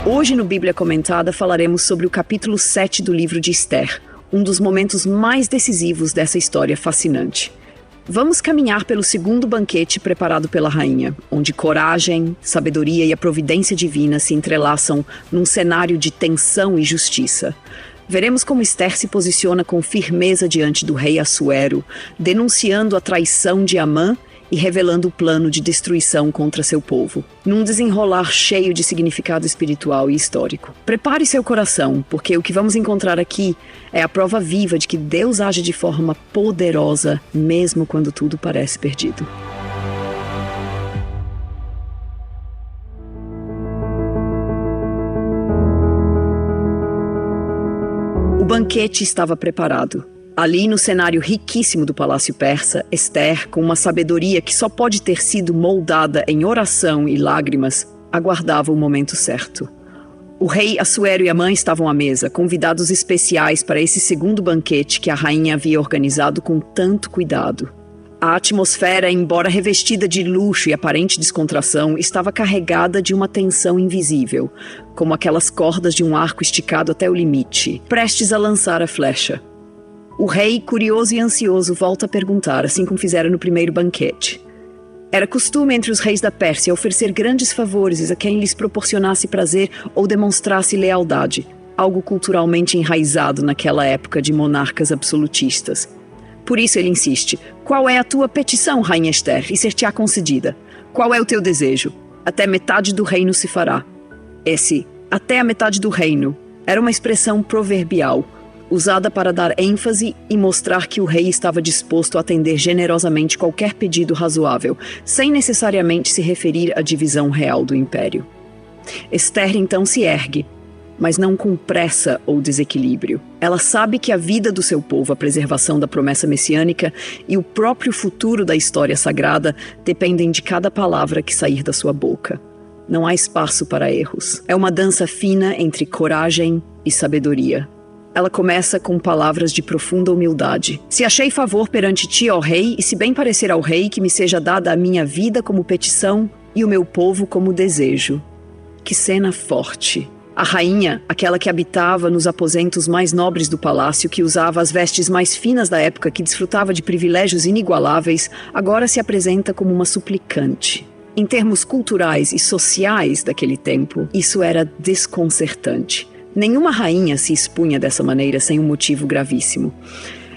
Hoje no Bíblia Comentada falaremos sobre o capítulo 7 do livro de Esther, um dos momentos mais decisivos dessa história fascinante. Vamos caminhar pelo segundo banquete preparado pela rainha, onde coragem, sabedoria e a providência divina se entrelaçam num cenário de tensão e justiça. Veremos como Esther se posiciona com firmeza diante do rei Assuero, denunciando a traição de Amã e revelando o plano de destruição contra seu povo, num desenrolar cheio de significado espiritual e histórico. Prepare seu coração, porque o que vamos encontrar aqui é a prova viva de que Deus age de forma poderosa, mesmo quando tudo parece perdido. O banquete estava preparado. Ali, no cenário riquíssimo do Palácio Persa, Esther, com uma sabedoria que só pode ter sido moldada em oração e lágrimas, aguardava o momento certo. O rei Assuero e Amã estavam à mesa, convidados especiais para esse segundo banquete que a rainha havia organizado com tanto cuidado. A atmosfera, embora revestida de luxo e aparente descontração, estava carregada de uma tensão invisível, como aquelas cordas de um arco esticado até o limite, prestes a lançar a flecha. O rei, curioso e ansioso, volta a perguntar, assim como fizeram no primeiro banquete. Era costume entre os reis da Pérsia oferecer grandes favores a quem lhes proporcionasse prazer ou demonstrasse lealdade, algo culturalmente enraizado naquela época de monarcas absolutistas. Por isso ele insiste: qual é a tua petição, rainha Esther, e ser-te-á concedida? Qual é o teu desejo? Até metade do reino se fará. Esse, até a metade do reino, era uma expressão proverbial, usada para dar ênfase e mostrar que o rei estava disposto a atender generosamente qualquer pedido razoável, sem necessariamente se referir à divisão real do império. Esther então se ergue, mas não com pressa ou desequilíbrio. Ela sabe que a vida do seu povo, a preservação da promessa messiânica e o próprio futuro da história sagrada dependem de cada palavra que sair da sua boca. Não há espaço para erros. É uma dança fina entre coragem e sabedoria. Ela começa com palavras de profunda humildade. Se achei favor perante ti, ó rei, e se bem parecer ao rei que me seja dada a minha vida como petição e o meu povo como desejo. Que cena forte! A rainha, aquela que habitava nos aposentos mais nobres do palácio, que usava as vestes mais finas da época, que desfrutava de privilégios inigualáveis, agora se apresenta como uma suplicante. Em termos culturais e sociais daquele tempo, isso era desconcertante. Nenhuma rainha se expunha dessa maneira sem um motivo gravíssimo.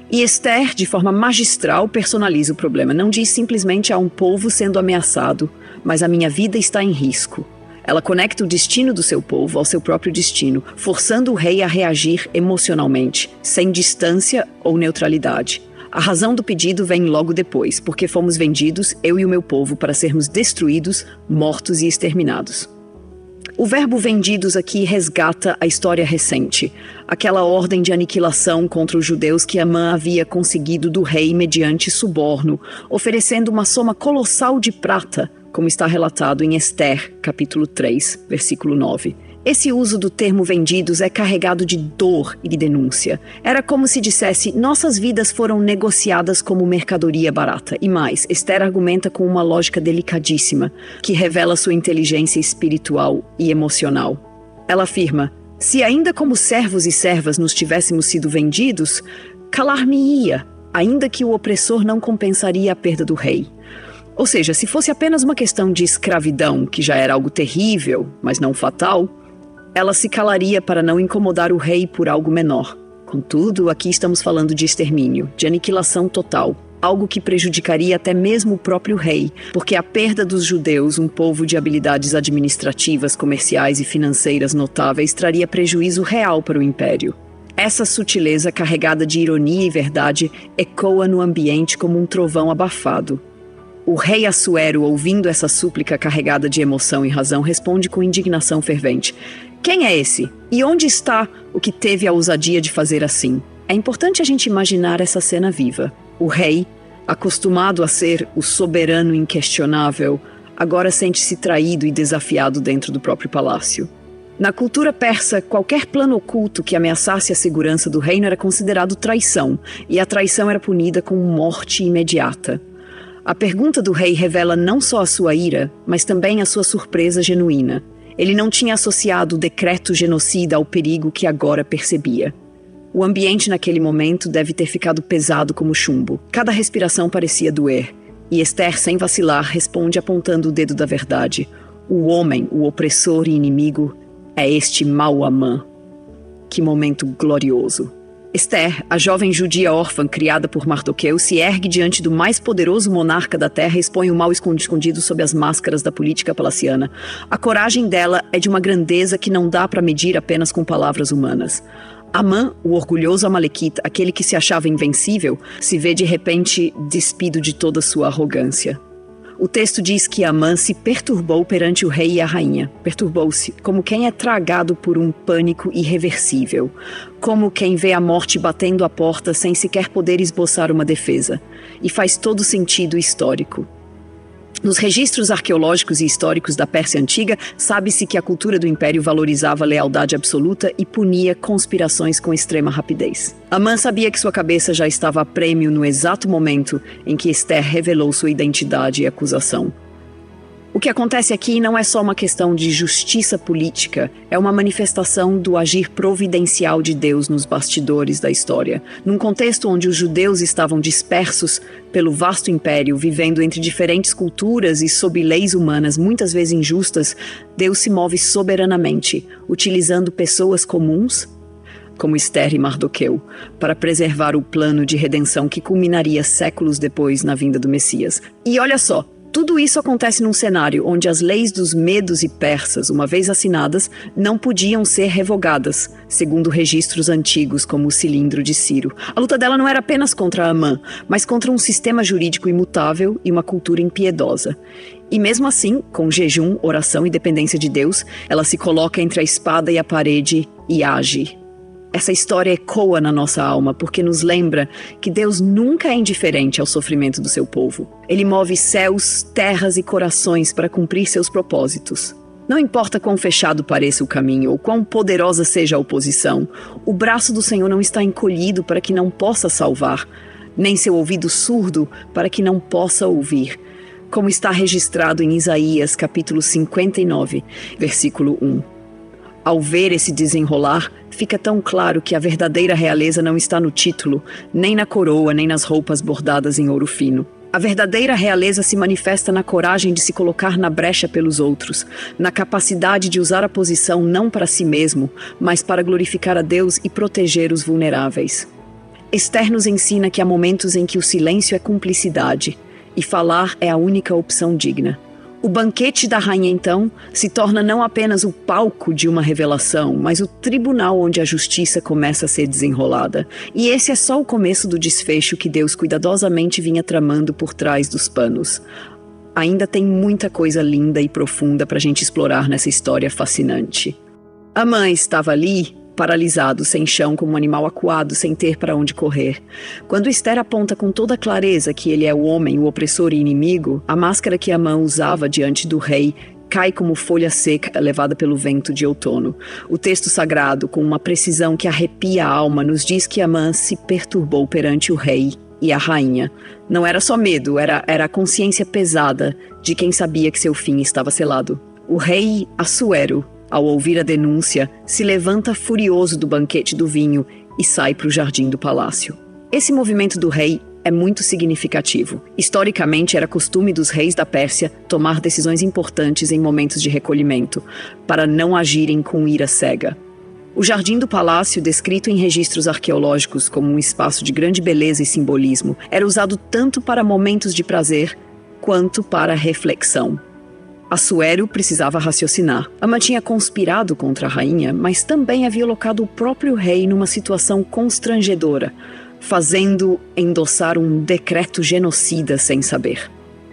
E Esther, de forma magistral, personaliza o problema. Não diz simplesmente a um povo sendo ameaçado, mas a minha vida está em risco. Ela conecta o destino do seu povo ao seu próprio destino, forçando o rei a reagir emocionalmente, sem distância ou neutralidade. A razão do pedido vem logo depois, porque fomos vendidos, eu e o meu povo, para sermos destruídos, mortos e exterminados. O verbo vendidos aqui resgata a história recente, aquela ordem de aniquilação contra os judeus que Amã havia conseguido do rei mediante suborno, oferecendo uma soma colossal de prata, como está relatado em Esther, capítulo 3, versículo 9. Esse uso do termo vendidos é carregado de dor e de denúncia. Era como se dissesse: nossas vidas foram negociadas como mercadoria barata. E mais, Esther argumenta com uma lógica delicadíssima, que revela sua inteligência espiritual e emocional. Ela afirma: se ainda como servos e servas nos tivéssemos sido vendidos, calar-me-ia, ainda que o opressor não compensaria a perda do rei. Ou seja, se fosse apenas uma questão de escravidão, que já era algo terrível, mas não fatal, ela se calaria para não incomodar o rei por algo menor. Contudo, aqui estamos falando de extermínio, de aniquilação total, algo que prejudicaria até mesmo o próprio rei, porque a perda dos judeus, um povo de habilidades administrativas, comerciais e financeiras notáveis, traria prejuízo real para o império. Essa sutileza, carregada de ironia e verdade, ecoa no ambiente como um trovão abafado. O rei Assuero, ouvindo essa súplica carregada de emoção e razão, responde com indignação fervente: quem é esse? E onde está o que teve a ousadia de fazer assim? É importante a gente imaginar essa cena viva. O rei, acostumado a ser o soberano inquestionável, agora sente-se traído e desafiado dentro do próprio palácio. Na cultura persa, qualquer plano oculto que ameaçasse a segurança do reino era considerado traição, e a traição era punida com morte imediata. A pergunta do rei revela não só a sua ira, mas também a sua surpresa genuína. Ele não tinha associado o decreto genocida ao perigo que agora percebia. O ambiente naquele momento deve ter ficado pesado como chumbo. Cada respiração parecia doer. E Esther, sem vacilar, responde apontando o dedo da verdade. O homem, o opressor e inimigo, é este mau Amã. Que momento glorioso! Esther, a jovem judia órfã criada por Mardoqueu, se ergue diante do mais poderoso monarca da terra e expõe o mal escondido sob as máscaras da política palaciana. A coragem dela é de uma grandeza que não dá para medir apenas com palavras humanas. Amã, o orgulhoso amalequita, aquele que se achava invencível, se vê de repente despido de toda sua arrogância. O texto diz que Amã se perturbou perante o rei e a rainha. Perturbou-se, como quem é tragado por um pânico irreversível. Como quem vê a morte batendo à porta sem sequer poder esboçar uma defesa. E faz todo sentido histórico. Nos registros arqueológicos e históricos da Pérsia Antiga, sabe-se que a cultura do Império valorizava a lealdade absoluta e punia conspirações com extrema rapidez. Amã sabia que sua cabeça já estava a prêmio no exato momento em que Esther revelou sua identidade e acusação. O que acontece aqui não é só uma questão de justiça política, é uma manifestação do agir providencial de Deus nos bastidores da história. Num contexto onde os judeus estavam dispersos pelo vasto império, vivendo entre diferentes culturas e sob leis humanas muitas vezes injustas, Deus se move soberanamente, utilizando pessoas comuns, como Esther e Mardoqueu, para preservar o plano de redenção que culminaria séculos depois na vinda do Messias. E olha só, tudo isso acontece num cenário onde as leis dos medos e persas, uma vez assinadas, não podiam ser revogadas, segundo registros antigos como o cilindro de Ciro. A luta dela não era apenas contra Amã, mas contra um sistema jurídico imutável e uma cultura impiedosa. E mesmo assim, com jejum, oração e dependência de Deus, ela se coloca entre a espada e a parede e age. Essa história ecoa na nossa alma porque nos lembra que Deus nunca é indiferente ao sofrimento do seu povo. Ele move céus, terras e corações para cumprir seus propósitos. Não importa quão fechado pareça o caminho ou quão poderosa seja a oposição, o braço do Senhor não está encolhido para que não possa salvar, nem seu ouvido surdo para que não possa ouvir, como está registrado em Isaías capítulo 59, versículo 1. Ao ver esse desenrolar, fica tão claro que a verdadeira realeza não está no título, nem na coroa, nem nas roupas bordadas em ouro fino. A verdadeira realeza se manifesta na coragem de se colocar na brecha pelos outros, na capacidade de usar a posição não para si mesmo, mas para glorificar a Deus e proteger os vulneráveis. Esther nos ensina que há momentos em que o silêncio é cumplicidade, e falar é a única opção digna. O banquete da rainha, então, se torna não apenas o palco de uma revelação, mas o tribunal onde a justiça começa a ser desenrolada. E esse é só o começo do desfecho que Deus cuidadosamente vinha tramando por trás dos panos. Ainda tem muita coisa linda e profunda para a gente explorar nessa história fascinante. Amã estava ali, paralisado, sem chão, como um animal acuado, sem ter para onde correr. Quando Esther aponta com toda clareza que ele é o homem, o opressor e inimigo, a máscara que Amã usava diante do rei cai como folha seca levada pelo vento de outono. O texto sagrado, com uma precisão que arrepia a alma, nos diz que Amã se perturbou perante o rei e a rainha. Não era só medo, era a consciência pesada de quem sabia que seu fim estava selado. O rei Assuero, ao ouvir a denúncia, se levanta furioso do banquete do vinho e sai para o jardim do palácio. Esse movimento do rei é muito significativo. Historicamente, era costume dos reis da Pérsia tomar decisões importantes em momentos de recolhimento, para não agirem com ira cega. O jardim do palácio, descrito em registros arqueológicos como um espaço de grande beleza e simbolismo, era usado tanto para momentos de prazer quanto para reflexão. Assuero precisava raciocinar. Amã tinha conspirado contra a rainha, mas também havia colocado o próprio rei numa situação constrangedora, fazendo endossar um decreto genocida sem saber.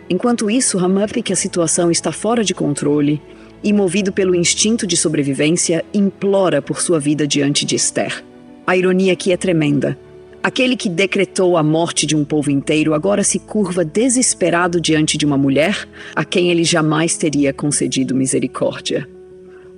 Enquanto isso, Amã vê que a situação está fora de controle e, movido pelo instinto de sobrevivência, implora por sua vida diante de Esther. A ironia aqui é tremenda. Aquele que decretou a morte de um povo inteiro agora se curva desesperado diante de uma mulher a quem ele jamais teria concedido misericórdia.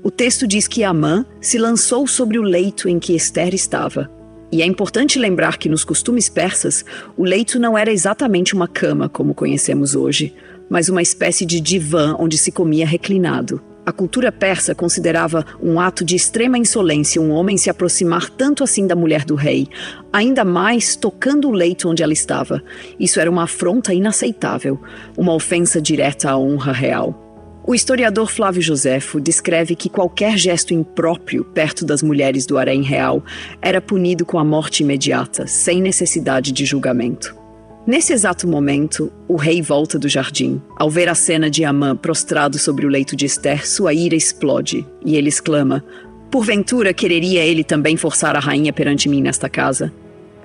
O texto diz que Amã se lançou sobre o leito em que Esther estava. E é importante lembrar que nos costumes persas, o leito não era exatamente uma cama como conhecemos hoje, mas uma espécie de divã onde se comia reclinado. A cultura persa considerava um ato de extrema insolência um homem se aproximar tanto assim da mulher do rei, ainda mais tocando o leito onde ela estava. Isso era uma afronta inaceitável, uma ofensa direta à honra real. O historiador Flávio Joséfo descreve que qualquer gesto impróprio perto das mulheres do harém real era punido com a morte imediata, sem necessidade de julgamento. Nesse exato momento, o rei volta do jardim. Ao ver a cena de Amã prostrado sobre o leito de Ester, sua ira explode, e ele exclama: "Porventura quereria ele também forçar a rainha perante mim nesta casa?"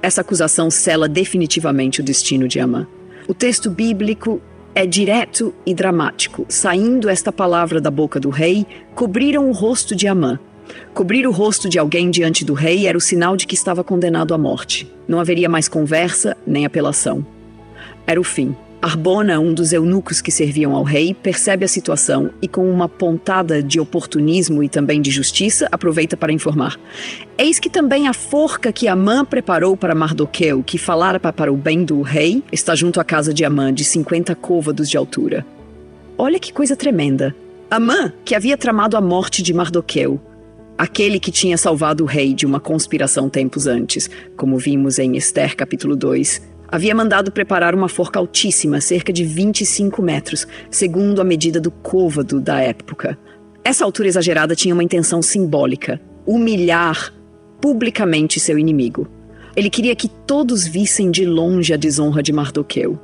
Essa acusação sela definitivamente o destino de Amã. O texto bíblico é direto e dramático. Saindo esta palavra da boca do rei, cobriram o rosto de Amã. Cobrir o rosto de alguém diante do rei era o sinal de que estava condenado à morte. Não haveria mais conversa nem apelação. Era o fim. Arbona, um dos eunucos que serviam ao rei, percebe a situação e, com uma pontada de oportunismo e também de justiça, aproveita para informar: "Eis que também a forca que Amã preparou para Mardoqueu, que falara para o bem do rei, está junto à casa de Amã, de 50 côvados de altura." Olha que coisa tremenda. Amã, que havia tramado a morte de Mardoqueu, aquele que tinha salvado o rei de uma conspiração tempos antes, como vimos em Ester capítulo 2, havia mandado preparar uma forca altíssima, cerca de 25 metros, segundo a medida do côvado da época. Essa altura exagerada tinha uma intenção simbólica: humilhar publicamente seu inimigo. Ele queria que todos vissem de longe a desonra de Mardoqueu.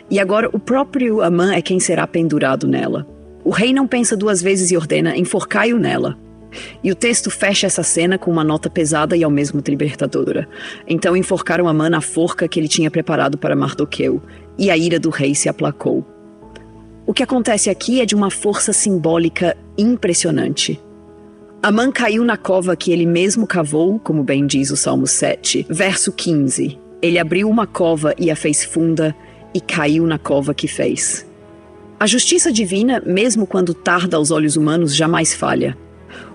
E agora o próprio Amã é quem será pendurado nela. O rei não pensa duas vezes e ordena: "Enforcai-o nela." E o texto fecha essa cena com uma nota pesada e ao mesmo tempo libertadora. Então enforcaram Amã na forca que ele tinha preparado para Mardoqueu, e a ira do rei se aplacou. O que acontece aqui é de uma força simbólica impressionante. Amã caiu na cova que ele mesmo cavou, como bem diz o Salmo 7, verso 15. Ele abriu uma cova e a fez funda, e caiu na cova que fez. A justiça divina, mesmo quando tarda aos olhos humanos, jamais falha.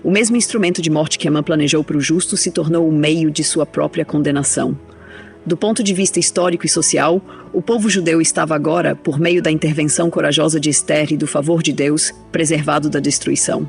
O mesmo instrumento de morte que Amã planejou para o justo se tornou o meio de sua própria condenação. Do ponto de vista histórico e social, o povo judeu estava agora, por meio da intervenção corajosa de Ester e do favor de Deus, preservado da destruição.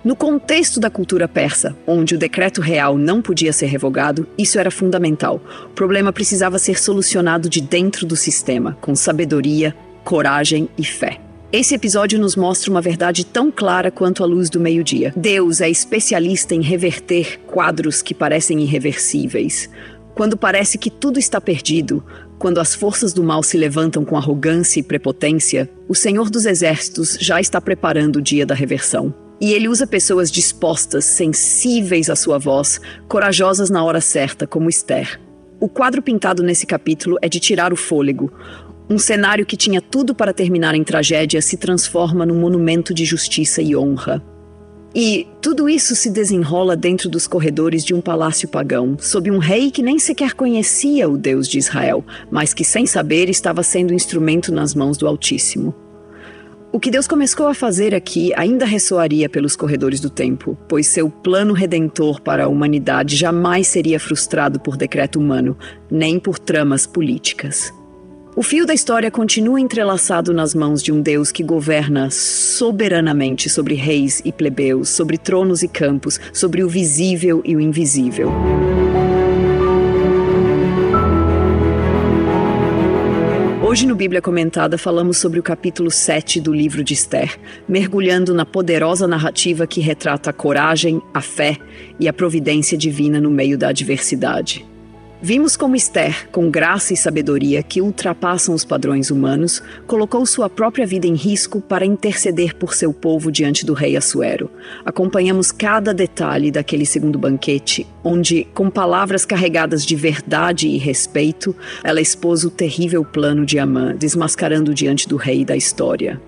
No contexto da cultura persa, onde o decreto real não podia ser revogado, isso era fundamental. O problema precisava ser solucionado de dentro do sistema, com sabedoria, coragem e fé. Esse episódio nos mostra uma verdade tão clara quanto a luz do meio-dia. Deus é especialista em reverter quadros que parecem irreversíveis. Quando parece que tudo está perdido, quando as forças do mal se levantam com arrogância e prepotência, o Senhor dos Exércitos já está preparando o dia da reversão. E ele usa pessoas dispostas, sensíveis à sua voz, corajosas na hora certa, como Ester. O quadro pintado nesse capítulo é de tirar o fôlego. Um cenário que tinha tudo para terminar em tragédia se transforma num monumento de justiça e honra. E tudo isso se desenrola dentro dos corredores de um palácio pagão, sob um rei que nem sequer conhecia o Deus de Israel, mas que, sem saber, estava sendo instrumento nas mãos do Altíssimo. O que Deus começou a fazer aqui ainda ressoaria pelos corredores do tempo, pois seu plano redentor para a humanidade jamais seria frustrado por decreto humano, nem por tramas políticas. O fio da história continua entrelaçado nas mãos de um Deus que governa soberanamente sobre reis e plebeus, sobre tronos e campos, sobre o visível e o invisível. Hoje no Bíblia Comentada falamos sobre o capítulo 7 do livro de Ester, mergulhando na poderosa narrativa que retrata a coragem, a fé e a providência divina no meio da adversidade. Vimos como Ester, com graça e sabedoria que ultrapassam os padrões humanos, colocou sua própria vida em risco para interceder por seu povo diante do rei Assuero. Acompanhamos cada detalhe daquele segundo banquete, onde, com palavras carregadas de verdade e respeito, ela expôs o terrível plano de Amã, desmascarando diante do rei da história.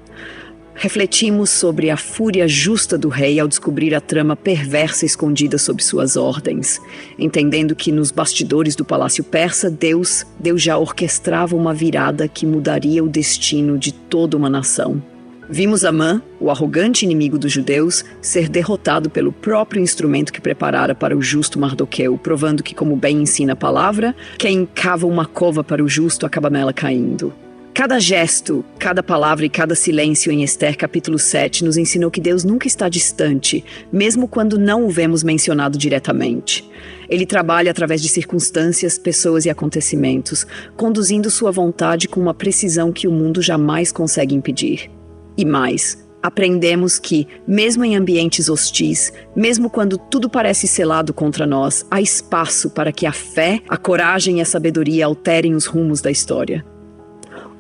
Refletimos sobre a fúria justa do rei ao descobrir a trama perversa escondida sob suas ordens, entendendo que nos bastidores do palácio persa, Deus já orquestrava uma virada que mudaria o destino de toda uma nação. Vimos Amã, o arrogante inimigo dos judeus, ser derrotado pelo próprio instrumento que preparara para o justo Mardoqueu, provando que, como bem ensina a palavra, quem cava uma cova para o justo acaba nela caindo. Cada gesto, cada palavra e cada silêncio em Esther capítulo 7 nos ensinou que Deus nunca está distante, mesmo quando não o vemos mencionado diretamente. Ele trabalha através de circunstâncias, pessoas e acontecimentos, conduzindo sua vontade com uma precisão que o mundo jamais consegue impedir. E mais, aprendemos que, mesmo em ambientes hostis, mesmo quando tudo parece selado contra nós, há espaço para que a fé, a coragem e a sabedoria alterem os rumos da história.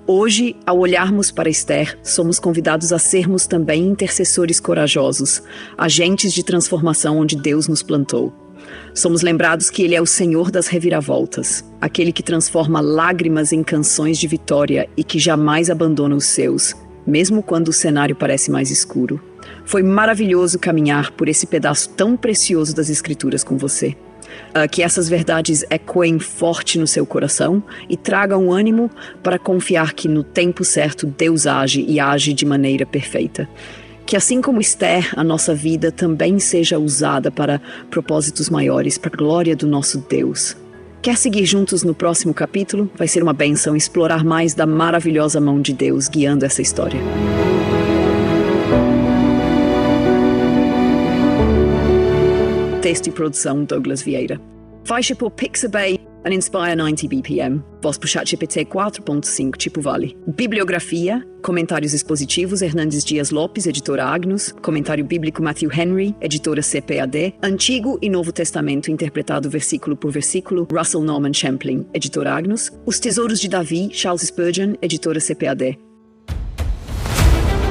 Hoje, ao olharmos para Esther, somos convidados a sermos também intercessores corajosos, agentes de transformação onde Deus nos plantou. Somos lembrados que Ele é o Senhor das reviravoltas, aquele que transforma lágrimas em canções de vitória e que jamais abandona os seus, mesmo quando o cenário parece mais escuro. Foi maravilhoso caminhar por esse pedaço tão precioso das Escrituras com você. Que essas verdades ecoem forte no seu coração e tragam ânimo para confiar que no tempo certo Deus age e age de maneira perfeita. Que assim como Esther, a nossa vida também seja usada para propósitos maiores, para a glória do nosso Deus. Quer seguir juntos no próximo capítulo? Vai ser uma bênção explorar mais da maravilhosa mão de Deus guiando essa história. Texto e produção Douglas Vieira. Faixa por Pixabay and Inspire 90 BPM. Voz por ChatGPT 4.5 tipo Vale. Bibliografia, comentários expositivos Hernandes Dias Lopes, editora Agnus. Comentário bíblico Matthew Henry, editora CPAD. Antigo e Novo Testamento interpretado versículo por versículo Russell Norman Champlin, editora Agnus. Os Tesouros de Davi, Charles Spurgeon, editora CPAD.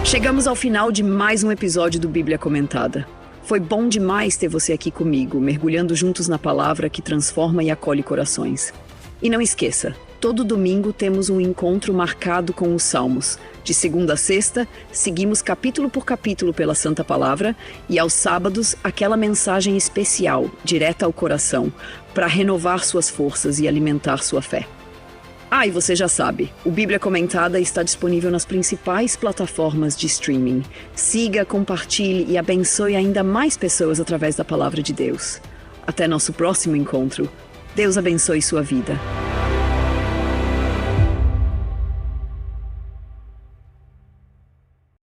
Chegamos ao final de mais um episódio do Bíblia Comentada. Foi bom demais ter você aqui comigo, mergulhando juntos na palavra que transforma e acolhe corações. E não esqueça, todo domingo temos um encontro marcado com os Salmos. De segunda a sexta, seguimos capítulo por capítulo pela Santa Palavra e aos sábados, aquela mensagem especial, direta ao coração, para renovar suas forças e alimentar sua fé. E você já sabe, o Bíblia Comentada está disponível nas principais plataformas de streaming. Siga, compartilhe e abençoe ainda mais pessoas através da Palavra de Deus. Até nosso próximo encontro. Deus abençoe sua vida.